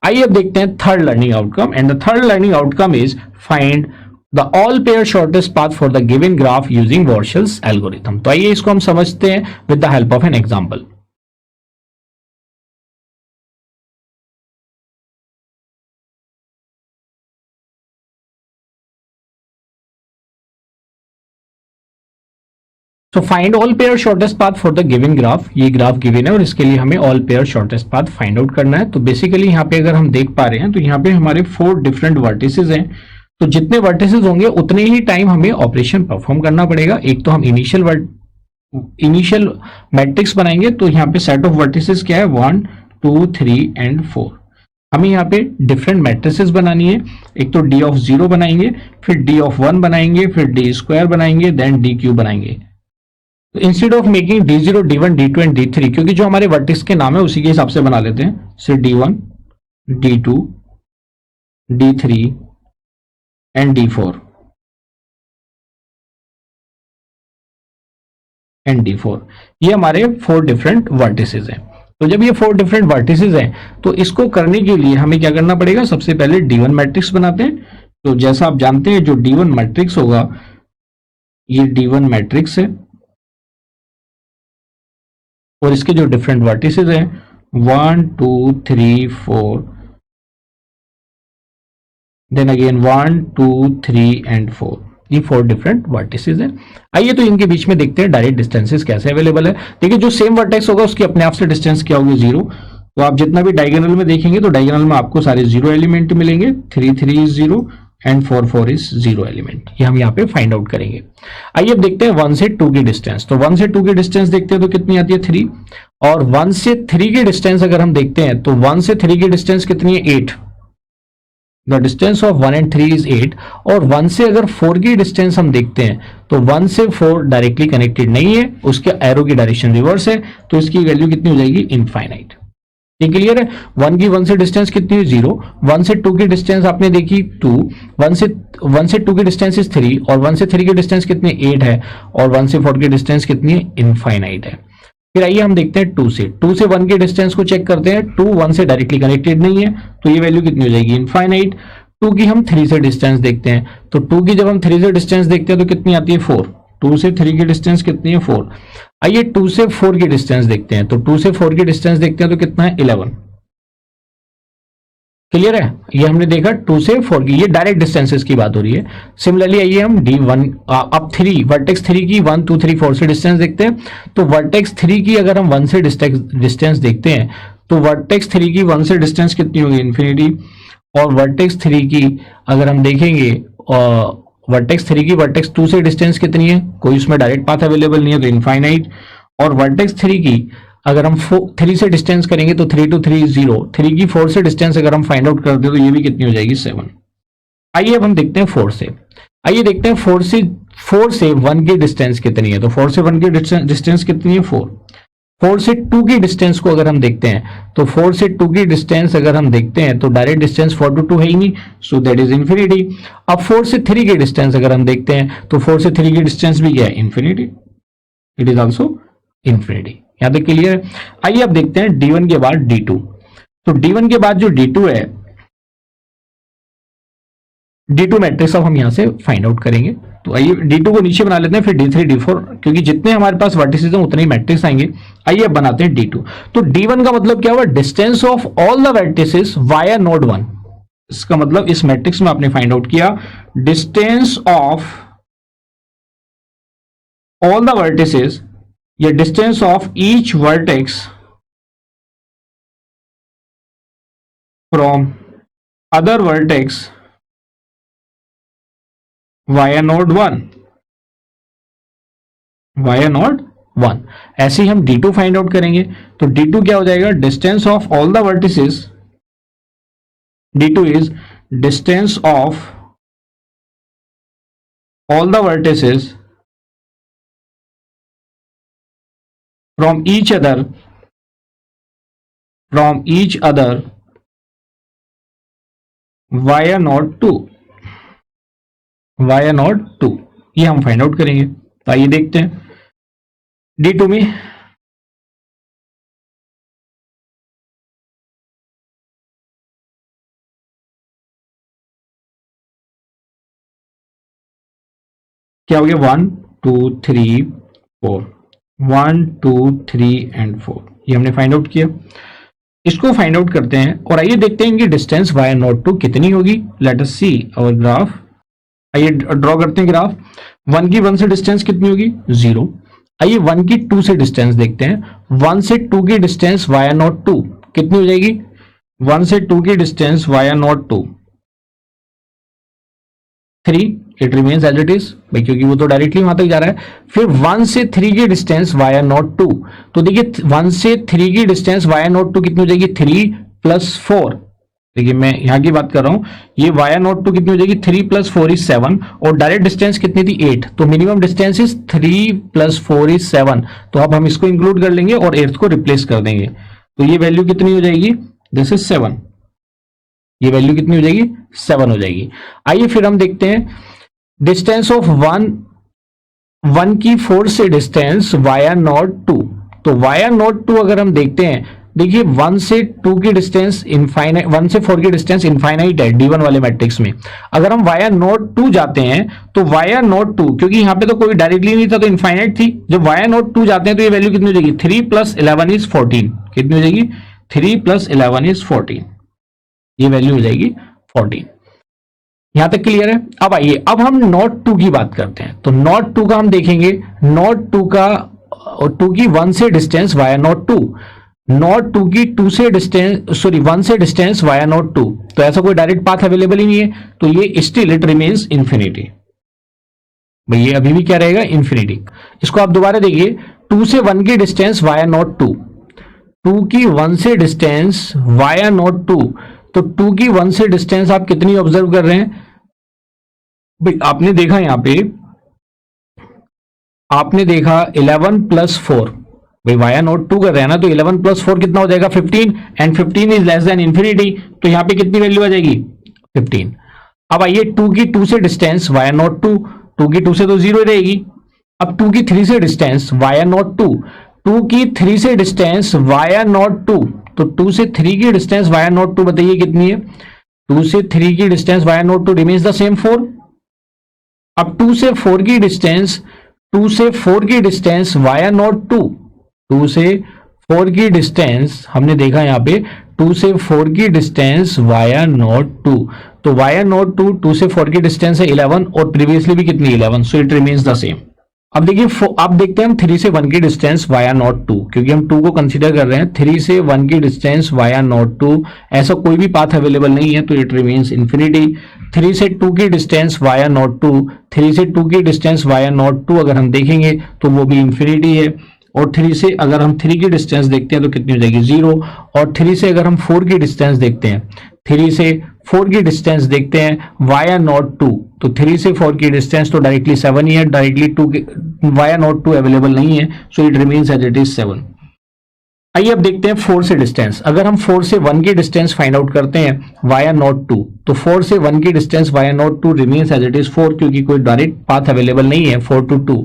आइए अब देखते हैं third learning outcome, and the third learning outcome is find the all pair shortest path for the given graph using Warshall's algorithm. तो आइए इसको हम समझते हैं with the help of an example. तो find all pair shortest path for the given graph, ये graph given है और इसके लिए हमें all pair shortest path find out करना है। तो बेसिकली यहाँ पे अगर हम देख पा रहे हैं तो यहाँ पे हमारे 4 डिफरेंट वर्टिसेस हैं। तो जितने वर्टिसेस होंगे उतने ही टाइम हमें ऑपरेशन परफॉर्म करना पड़ेगा। एक तो हम इनिशियल मैट्रिक्स बनाएंगे, तो यहाँ पे सेट ऑफ वर्टिसेस क्या है, 1 2 3 एंड 4। हमें यहाँ पे डिफरेंट मैट्रिसेस बनानी है। एक तो डी ऑफ 0 बनाएंगे, फिर डी ऑफ 1 बनाएंगे, फिर डी स्क्वायर बनाएंगे, देन डी क्यूब बनाएंगे। तो instead of making D0, D1, D2 and D3, क्योंकि जो हमारे वर्टिक्स के नाम है उसी के हिसाब से बना लेते हैं। सिर्फ D1, D2, D3 and D4 and D4, ये हमारे 4 डिफरेंट वर्टिसेस हैं। तो जब ये 4 डिफरेंट वर्टिसेस हैं तो इसको करने के लिए हमें क्या करना पड़ेगा, सबसे पहले D1 मैट्रिक्स बनाते हैं। तो जैसा आप जानते हैं जो D1 मैट्रिक्स होगा, ये D1 मैट्रिक्स है और इसके जो डिफरेंट वर्टिसेस हैं 1 2 3 4, देन अगेन 1 2 3 एंड 4, ये 4 डिफरेंट वर्टिसेस हैं। आइए तो इनके बीच में देखते हैं डायरेक्ट डिस्टेंसेस कैसे अवेलेबल है। देखिए जो सेम वर्टेक्स होगा उसकी अपने आप से डिस्टेंस क्या होगी, 0। तो आप जितना भी डायगोनल में देखेंगे तो डायगोनल में आपको सारे 0 एलिमेंट मिलेंगे। 3 3 इज 0 एंड 4 4 इज 0 एलिमेंट, ये हम यहाँ पे फाइंड आउट करेंगे। आइए अब देखते हैं 1 से 2 की डिस्टेंस। तो 1 से 2 की डिस्टेंस देखते हैं तो कितनी आती है, 3। और 1 से 3 की डिस्टेंस अगर हम देखते हैं तो 1 से 3 की डिस्टेंस कितनी है, 8। The distance of 1 and 3 is 8। और 1 से अगर 4 की डिस्टेंस हम देखते हैं तो 1 से 4 डायरेक्टली कनेक्टेड नहीं है, उसके एरो की डायरेक्शन रिवर्स है, तो इसकी वैल्यू कितनी हो जाएगी, इनफाइनाइट। ये क्लियर है। 1 से डिस्टेंस कितनी है, 0। 1 से 2 की डिस्टेंस आपने देखी 2। 1 से 2 की डिस्टेंस इज 3 और 1 से 3 की डिस्टेंस कितनी, 8 है। और 1 से 4 की डिस्टेंस कितनी है, इनफाइनाइट है। फिर आइए हम देखते हैं 2 से 1 की डिस्टेंस को चेक करते हैं। 2 1 से डायरेक्टली कनेक्टेड नहीं है, तो ये वैल्यू कितनी हो जाएगी, इनफाइनाइट। 2 की हम 3 से डिस्टेंस देखते हैं, तो 2 की जब हम 3 से डिस्टेंस देखते हैं तो कितनी आती है, 4। 2 से 3 की डिस्टेंस कितनी है, 4। आइए 2 से 4 की डिस्टेंस देखते हैं, तो 2 से 4 की डिस्टेंस देखते हैं तो कितना है, 11। क्लियर है, ये हमने देखा 2 से 4 की, ये डायरेक्ट डिस्टेंसेस की बात हो रही है। सिमिलरली आइए हम D1 अब 3 वर्टेक्स 3 की 1 2 3 4 से डिस्टेंस देखते हैं। तो वर्टेक्स 3 की अगर हम 1 से डिस्टेंस देखते हैं तो वर्टेक्स 3 की 1 से डिस्टेंस कितनी होगी, इन्फिनिटी। और वर्टेक्स 3 की अगर हम देखेंगे वर्टेक्स 3 की वर्टेक्स 2 से डिस्टेंस कितनी है, कोई उसमें डायरेक्ट पाथ अवेलेबल नहीं है, तो इनफाइनाइट। और वर्टेक्स 3 की अगर हम 3 से डिस्टेंस करेंगे तो 3 2 3 0। 3 की 4 से डिस्टेंस अगर हम फाइंड आउट करते हैं तो ये भी कितनी हो जाएगी, 7। आइए अब हम देखते हैं 4 से। आइए देखते हैं 4 से 1 की डिस्टेंस कितनी है। तो 4 से 1 की डिस्टेंस कितनी है, 4। 4 से 2 की डिस्टेंस को अगर हम देखते हैं तो 4 से 2 की डिस्टेंस अगर हम देखते हैं तो डायरेक्ट डिस्टेंस 4 to 2 है ही नहीं, सो दैट इज इन्फिनिटी। अब 4 से 3 की डिस्टेंस अगर हम देखते हैं तो 4 से 3 की डिस्टेंस भी क्या है, infinity. It is also infinity. यहां तक क्लियर है। आइए अब देखते हैं D1 के बाद D2। तो D1 के बाद जो D2 है, D2 मैट्रिक्स अब हम यहां से फाइंड आउट करेंगे। तो आइए D2 को नीचे बना लेते हैं, फिर D3 D4, क्योंकि जितने हमारे पास वर्टिसेस हैं उतने ही मैट्रिक्स आएंगे। आइए अब बनाते हैं D2। तो D1 का मतलब क्या हुआ, distance of all the vertices via node 1। इसका मतलब इस मैट्रिक्स में आपने फाइंड आउट किया distance of all the vertices या distance of each vertex from other vertex via node 1, via node 1। ऐसे ही हम D2 फाइंड आउट करेंगे। तो D2 क्या हो जाएगा, distance of all the vertices, D2 is distance of all the vertices from each other via node 2, via node 2, ये हम find out करेंगे। तो आइए देखते हैं D2 में। क्या हो गया 1 2 3 4, 1 2 3 एंड 4, ये हमने फाइंड आउट किया। इसको फाइंड आउट करते हैं और आइए देखते हैं कि डिस्टेंस वाया नोट टू कितनी होगी। Let us see our graph. आइए ड्रॉ करते हैं ग्राफ। 1 की 1 से डिस्टेंस कितनी होगी 0। आइए 1 की 2 से डिस्टेंस देखते हैं। 1 से 2 की डिस्टेंस वाया नोट 2 कितनी हो जाएगी? 1 से 2 की distance via node 2 3, it remains as it is भाई, क्योंकि वो तो डायरेक्टली वहां तक जा रहा है। फिर 1 से 3 की डिस्टेंस वाया नोट 2, तो देखिए 1 से 3 की डिस्टेंस वाया नोट 2 कितनी हो जाएगी 3 प्लस 4। देखिए मैं यहां की बात कर रहा हूं, ये वाया नोट 2 कितनी हो जाएगी 3 प्लस 4 इज 7 और डायरेक्ट डिस्टेंस कितनी थी 8, तो minimum distance is 3 plus 4 is 7। तो अब हम इसको इंक्लूड कर लेंगे और 8 को रिप्लेस कर देंगे, तो ये वैल्यू कितनी हो जाएगी, दिस इज 7। ये वैल्यू कितनी हो जाएगी 7 हो जाएगी। आइए फिर हम देखते हैं डिस्टेंस ऑफ 1 की 4 से डिस्टेंस वाया नोट 2। तो वाया नोट 2 अगर हम देखते हैं, देखिए 1 से 2 की डिस्टेंस इनफाइनाइट, 1 से 4 की डिस्टेंस इनफाइनाइट है D1 वाले मैट्रिक्स में। अगर हम वाया नोट 2 जाते हैं तो वाया नोट 2, क्योंकि यहां पे तो कोई डायरेक्टली नहीं था तो इनफाइनाइट थी, जब वाया नोट 2 जाते हैं तो ये वैल्यू कितनी हो जाएगी 3 प्लस 11 इज 14। कितनी हो जाएगी 3 प्लस 11 इज 14, ये वैल्यू हो जाएगी 14। यहां तक क्लियर है? अब आइए अब हम नोट 2 की बात करते हैं। तो नोट 2 का हम देखेंगे, नोट 2 का 2 की 1 से डिस्टेंस वाया नोट 2, नोट 2 की 2 से डिस्टेंस, सॉरी 1 से डिस्टेंस वाया नोट 2, तो ऐसा कोई डायरेक्ट पाथ अवेलेबल ही नहीं है, तो ये स्टिल इट रिमेन्स इंफिनिटी। भाई ये अभी भी क्या रहेगा इंफिनिटी। इसको आप दोबारा देखिए, 2 से 1 की डिस्टेंस वाया नोट 2, 2 की 1 से डिस्टेंस वाया नोट 2, तो 2 की 1 से डिस्टेंस आप कितनी ऑब्जर्व कर रहे हैं भाई? आपने देखा यहां पे, आपने देखा 11 प्लस 4, भाई वाया नोट 2 कर रहे हैं ना, तो 11 प्लस 4 कितना हो जाएगा 15, and 15 is less then infinity, तो यहां पे कितनी वैल्यू आ जाएगी 15। अब आइए 2 की 2 से डिस्टेंस वाया नोट 2, 2 की 2 से तो 0 रहेगी। अब 2 की 3 से डिस्टेंस वाया नोट 2, 2 की 3 से डिस्टेंस वाया नोट 2, तो 2 से 3 की डिस्टेंस वाया नोट 2 बताइए कितनी है? 2 से 3 की distance via node 2 remains the same 4। अब 2 से 4 की डिस्टेंस, 2 से 4 की डिस्टेंस वाया नोट 2, 2 से 4 की डिस्टेंस हमने देखा यहां पे 2 से 4 की डिस्टेंस वाया नोट 2, तो वाया नोट 2, 2 से 4 की डिस्टेंस है 11 और प्रीवियसली भी कितनी 11, so it remains the same. अब देखिए अब देखते हैं हम 3 से 1 की डिस्टेंस वाया नोट 2, क्योंकि हम 2 को कंसीडर कर रहे हैं। 3 से 1 की डिस्टेंस वाया नोट 2, ऐसा कोई भी पाथ अवेलेबल नहीं है, तो इट रिमेन्स इंफिनिटी। 3 से 2 की डिस्टेंस वाया नोट 2, 3 से 2 की डिस्टेंस वाया नोट 2 अगर हम देखेंगे तो वो भी इंफिनिटी है। और 3 से अगर हम 3 की डिस्टेंस देखते हैं तो कितनी हो जाएगी 0, और 3 से अगर हम 4 की डिस्टेंस देखते हैं, 3 से 4 की डिस्टेंस देखते हैं वाया नोट 2, तो 3 से 4 की डिस्टेंस तो डायरेक्टली 7 ही है, डायरेक्टली 2 वाया नोट 2 अवेलेबल नहीं है, so it remains as it is 7। आइए अब देखते हैं 4 से डिस्टेंस। अगर हम 4 से 1 की डिस्टेंस फाइंड आउट करते हैं वाया नोट 2, तो 4 से 1 की distance via node 2 remains as it is 4, क्योंकि कोई डायरेक्ट पाथ अवेलेबल नहीं है 4 to 2।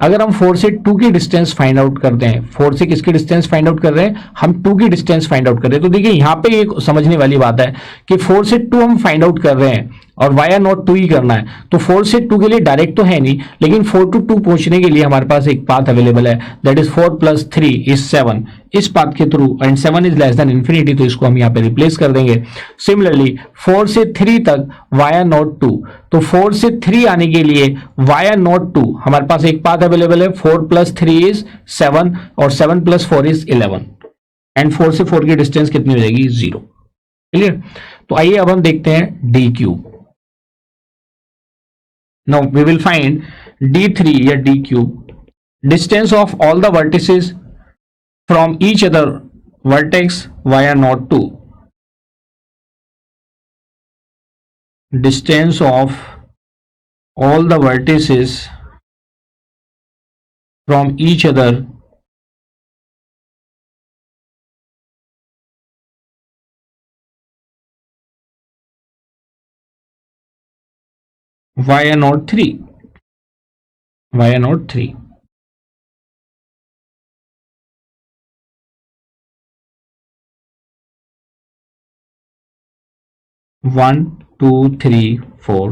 अगर हम 4 से 2 की डिस्टेंस फाइंड आउट करते हैं, 4 से किसकी डिस्टेंस फाइंड आउट कर रहे हैं, हम 2 की डिस्टेंस फाइंड आउट कर रहे हैं, तो देखिए यहां पे एक समझने वाली बात है कि 4 से 2 हम फाइंड आउट कर रहे हैं और वाया नोट 2 ही करना है, तो 4 से 2 के लिए डायरेक्ट तो है नहीं, लेकिन 4 to 2 पहुंचने के लिए हमारे पास एक पाथ अवेलेबल है, दैट इज 4 + 3 इज 7, इस पाथ के through, and 7 is less then infinity, तो इसको हम यहां पे रिप्लेस कर देंगे। सिमिलरली 4 से 3 तक वाया नोट 2, तो 4 से 3 आने के लिए वाया नोट 2 हमारे पास एक पाथ अवेलेबल है, 4 + 3 इज 7 और 7 + 4 इज 11, एंड 4 से 4 की डिस्टेंस कितनी हो जाएगी 0। क्लियर? तो आइए अब हम देखते हैं D cube. Now we will find D3 या D cube, distance of all the vertices from each other vertex via node 2. Distance of all the vertices from each other via node 3. Via node 3. 1 2 3 4,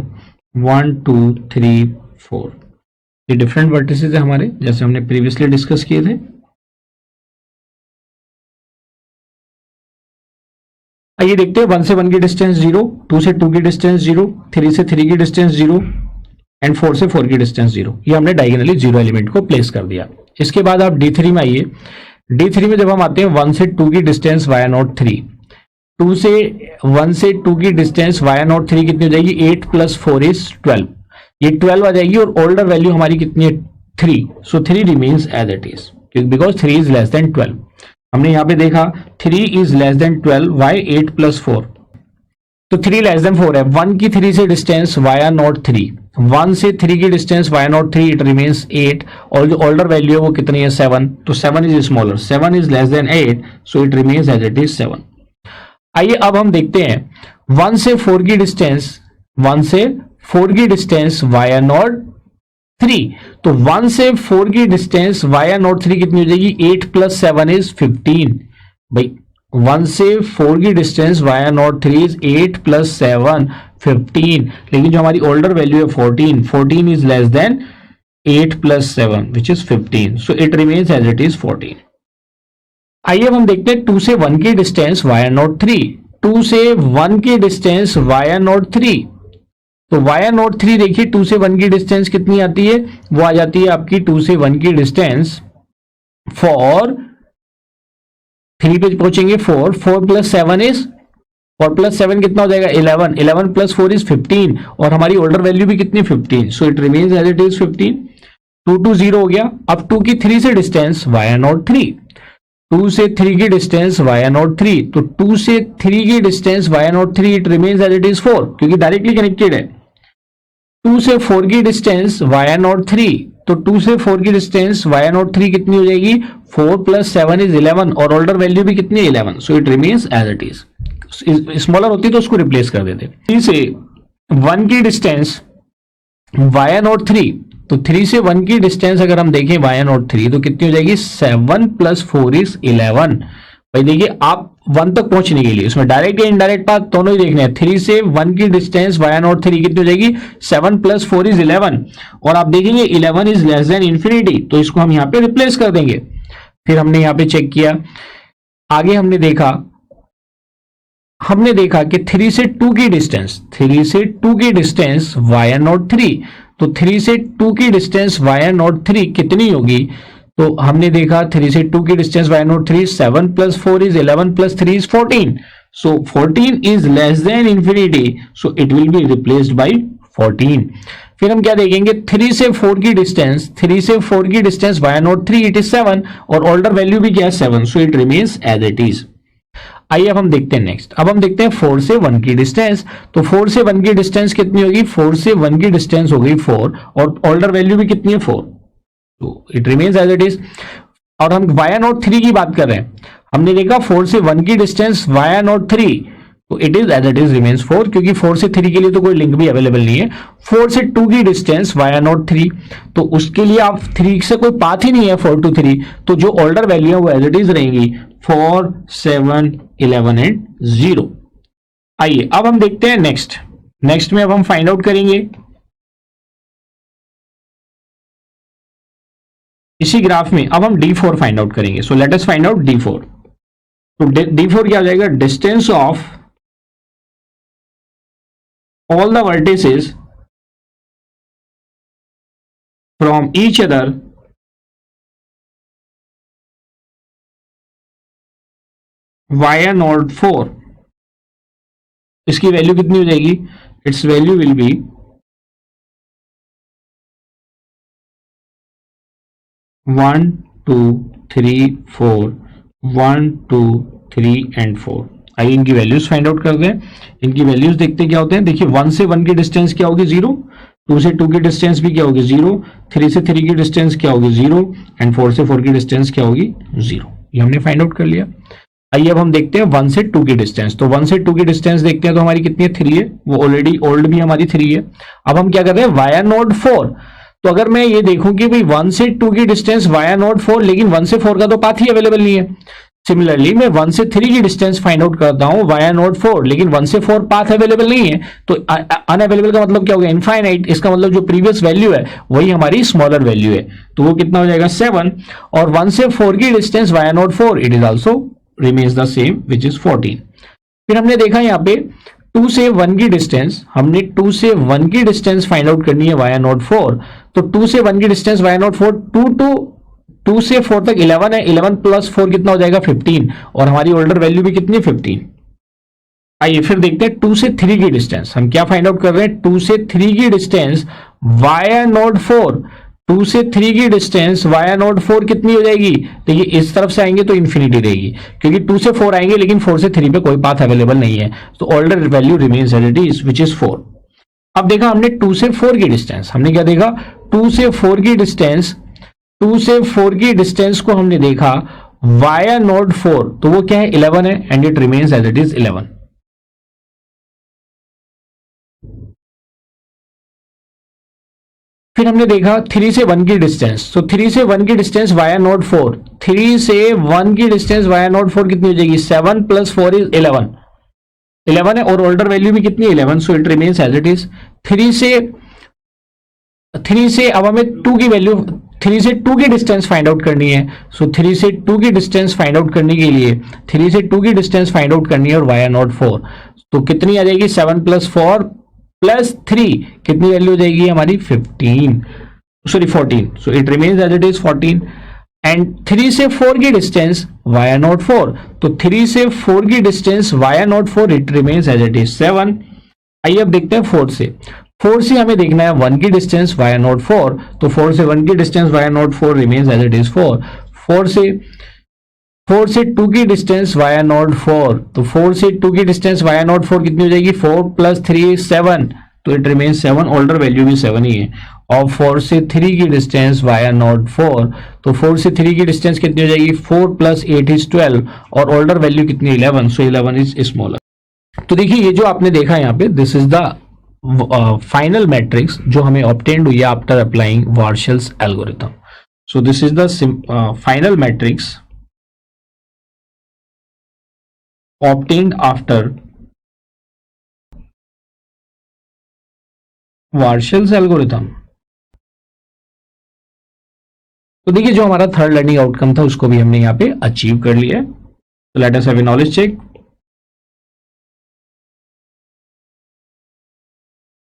1 2 3 4। ये different vertices है हमारे, जैसे हमने previously discuss किए थे। आइए देखते हैं 1 से 1 की डिस्टेंस 0, 2 से 2 की डिस्टेंस 0, 3 से 3 की डिस्टेंस 0 एंड 4 से 4 की डिस्टेंस 0। ये हमने डायगोनली 0 एलिमेंट को प्लेस कर दिया। इसके बाद आप D3 में आइए। D3 में जब हम आते हैं 1 से 2 की डिस्टेंस वाया नॉट 3, 1 से 2 की डिस्टेंस वाया नॉट 3 कितनी हो जाएगी, 8 + 4 इज 12। ये 12 आ जाएगी और ओल्डर वैल्यू हमारी कितनी है, 3। So 3 remains as it is, because 3 is less than 12। हमने यहां पे देखा 3 इज लेस देन 12, वाई 8 + 4, तो 3 लेस देन 4 है। 1 की 3 से डिस्टेंस वाया नॉट 3, 1 से 3 की distance via node 3, it remains 8, और जो ओल्डर वैल्यू है वो कितनी है, 7। तो 7 is smaller, 7 is less than 8, so it remains as it is 7। आइए अब हम देखते हैं 1 से 4 की डिस्टेंस, 1 से 4 की डिस्टेंस वाया नॉट 3, तो 1 से 4 की डिस्टेंस वाया नॉट 3 कितनी हो जाएगी, 8 + 7 इज 15। भाई 1 से 4 की डिस्टेंस वाया नॉट 3 इज 8 + 7 15, लेकिन जो हमारी ओल्डर वैल्यू है 14, 14 is less than 8 + 7 which is 15, so it remains as it is 14। आइए अब हम देखते हैं 2 से 1 की डिस्टेंस वाया नॉट 3, 2 से 1 की डिस्टेंस वाया नॉट 3, तो वाया नॉट 3 देखिए 2 से 1 की डिस्टेंस कितनी आती है, वो आ जाती है आपकी 2 से 1 की डिस्टेंस फॉर 3 पे पहुंचेंगे 4, 4 + 7 इज 4 + 7 कितना हो जाएगा, 11, 11 + 4 इज 15, और हमारी ओल्डर वैल्यू भी कितनी 15, so it remains as it is 15। 2 2 0 हो गया। अब 2 की 3 से डिस्टेंस वाया नॉट 3, 2 से 3 की डिस्टेंस वाया नॉट 3, तो 2 से 3 की distance via node 3, it remains as it is 4, क्योंकि डायरेक्टली कनेक्टेड है। 2 से 4 की डिस्टेंस वाया नॉट 3, तो 2 से 4 की डिस्टेंस वाया नॉट 3 कितनी हो जाएगी, 4 + 7 इज 11, और ओल्डर वैल्यू भी कितनी है, 11, so it remains as it is. Smaller होती तो उसको रिप्लेस कर देते। 3 से 1 की डिस्टेंस वाया नॉट 3, तो 3 से 1 की डिस्टेंस अगर हम देखें वाया नॉट 3, तो कितनी हो जाएगी, 7 + 4 इज 11। भाई देखिए आप 1 तक पहुंचने के लिए उसमें डायरेक्ट या इनडायरेक्ट पाथ दोनों ही देखने हैं। 3 से 1 की डिस्टेंस वाया नॉट 3 कितनी हो जाएगी, 7 + 4 इज 11, और आप देखेंगे 11 इज लेस देन इन्फिनिटी, तो इसको हम यहां पे रिप्लेस कर देंगे। फिर हमने यहां पे चेक किया, आगे हमने देखा कि 3 से 2 की डिस्टेंस, 3 से 2 की डिस्टेंस वाया नॉट 3, तो 3 से 2 की डिस्टेंस वाया नॉट 3 कितनी होगी, तो हमने देखा 3 से 2 की distance via node 3, 7 + 4 is 11 + 3 is 14, so 14 is less then infinity, so it will be replaced by 14। फिर हम क्या देखेंगे, 3 से 4 की डिस्टेंस, 3 से 4 की distance via node 3, it is 7, और ओल्डर वैल्यू भी क्या है, 7, so it remains as it is. आइए अब हम देखते हैं नेक्स्ट। अब हम देखते हैं 4 से 1 की डिस्टेंस, तो 4 से 1 की डिस्टेंस कितनी होगी, 4 से 1 की डिस्टेंस हो गई 4, और ओल्डर वैल्यू भी कितनी है, 4, तो it remains as it is. और हम वाया नॉट 3 की बात कर रहे हैं, हमने देखा 4 से 1 की डिस्टेंस वाया नॉट 3, तो it is as it is remains 4, क्योंकि 4 से 3 के लिए तो कोई लिंक भी अवेलेबल नहीं है। 4 से 2 की डिस्टेंस वाया नॉट 3, तो उसके लिए आप 3 से कोई पाथ ही नहीं है 4 to 3, तो जो ओल्डर वैल्यू है वो एज इट इज रहेंगी 4, 7, 11 एंड 0। आइए अब हम देखते हैं नेक्स्ट में अब हम फाइंड आउट करेंगे इसी ग्राफ में, अब हम D4 फाइंड आउट करेंगे। So let us find out D4। तो D4 क्या हो जाएगा, distance of all the vertices from each other via node 4, इसकी वैल्यू कितनी हो जाएगी, it's value will be 1 2 3 4, 1 2 3 and 4। आइए इनकी वैल्यूज फाइंड आउट करते हैं। इनकी वैल्यूज देखते हैं क्या होते हैं। देखिए 1 से 1 की डिस्टेंस क्या होगी, 0, 2 से 2 की डिस्टेंस भी क्या होगी, 0, 3 से 3 की डिस्टेंस क्या होगी, 0, एंड 4 से 4 की डिस्टेंस क्या होगी, 0। ये हमने फाइंड आउट कर लिया। आइए अब हम देखते हैं 1 से 2 की डिस्टेंस। तो 1 से 2 की डिस्टेंस देखते हैं, तो हमारी कितनी है, 3 है, वो ऑलरेडी ओल्ड भी हमारी 3 है। अब हम क्या कर रहे हैं, वाया नोड 4। तो अगर मैं ये देखूं कि भाई 1 से 2 की डिस्टेंस वाया नोड 4, लेकिन 1 से 4 का तो पाथ ही अवेलेबल नहीं है, सिमिलरली मैं 1 से 3 की डिस्टेंस फाइंड आउट करता हूं वाया नोड 4, लेकिन 1 से 4 पाथ अवेलेबल नहीं है, तो अनअवेलेबल का मतलब क्या हो गया, इनफाइनाइट। इसका मतलब जो प्रीवियस वैल्यू है वही हमारी स्मॉलर वैल्यू है, तो वो कितना हो जाएगा 7। और 1 से 4 की distance via node 4, it is also remains the same which is 14। फिर हमने देखा यहाँ पे 2 से 1 की डिस्टेंस, हमने 2 से 1 की डिस्टेंस फाइंड आउट करनी है वाया नोड 4, तो 2 से 1 की डिस्टेंस वाया नोड 4, 2 से 4 तक 11 है, 11 प्लस 4 कितना हो जाएगा 15, और हमारी ओल्डर वैल्यू भी कितनी 15। आइए फिर देखते हैं 2 से 3 की डिस्टेंस, हम क्या फाइंड आउट कर रहे हैं, 2 से 3 की डिस्टेंस वाया नोड 4, 2 से 3 की डिस्टेंस वाया नोड 4 कितनी हो जाएगी, देखिए इस तरफ से आएंगे तो इन्फिनिटी रहेगी, क्योंकि 2 से 4 आएंगे लेकिन 4 से 3 पे कोई पाथ अवेलेबल नहीं है, तो older value remains as it is which is 4। अब देखा हमने 2 से 4 की डिस्टेंस, हमने क्या देखा, 2 से 4 की डिस्टेंस, 2 से 4 की डिस्टेंस को हमने देखा वाया नोड 4, तो वो क्या है 11 है, and it remains as it is 11। फिर हमने देखा 3 से 1 की डिस्टेंस, तो 3 से 1 की डिस्टेंस वाया नोड 4, 3 से 1 की डिस्टेंस वाया नोड 4 कितनी हो जाएगी, 7 प्लस 4 इज 11, 11 है, और ओल्डर वैल्यू भी कितनी 11, so it remains as it is. 3 से अब हमें 2 की वैल्यू, 3 से 2 की डिस्टेंस फाइंड आउट करनी है, सो 3 से 2 की डिस्टेंस फाइंड आउट करने के लिए 3 से 2 की डिस्टेंस फाइंड आउट करनी है और वाया नोड 4, तो कितनी आ जाएगी 7 प्लस 4 प्लस 3, कितनी वैल्यू हो जाएगी हमारी 15, sorry 14, so it remains as it is 14। And 3 से 4 की डिस्टेंस वाया नोड 4, तो 3 से 4 की distance via node 4, it remains as it is 7। आइए अब देखते हैं 4 से हमें देखना है 1 की डिस्टेंस वाया नोड 4, तो 4 से 1 की distance via node 4 remains as it is 4। 4 से 2 की डिस्टेंस वाया नोड 4, तो 4 से 2 की डिस्टेंस वाया नोड 4 कितनी हो जाएगी, 4 प्लस 3 7, तो इट रिमेन्स 7, ओल्डर वैल्यू भी 7 ही है। और 4 से 3 की डिस्टेंस वाया नोड 4, तो 4 से 3 की डिस्टेंस कितनी हो जाएगी, 4 प्लस 8 इज 12, और ओल्डर वैल्यू कितनी 11, सो 11 इज स्मॉलर। तो देखिए ये जो आपने देखा यहाँ पे, this is the final matrix जो हमें ऑब्टेन्ड हुई है after applying Warshall's algorithm. So this is the final matrix obtained after Warshall's algorithm. तो देखिए जो हमारा थर्ड लर्निंग आउटकम था उसको भी हमने यहाँ पे अचीव कर लिया है। तो let us have a knowledge check.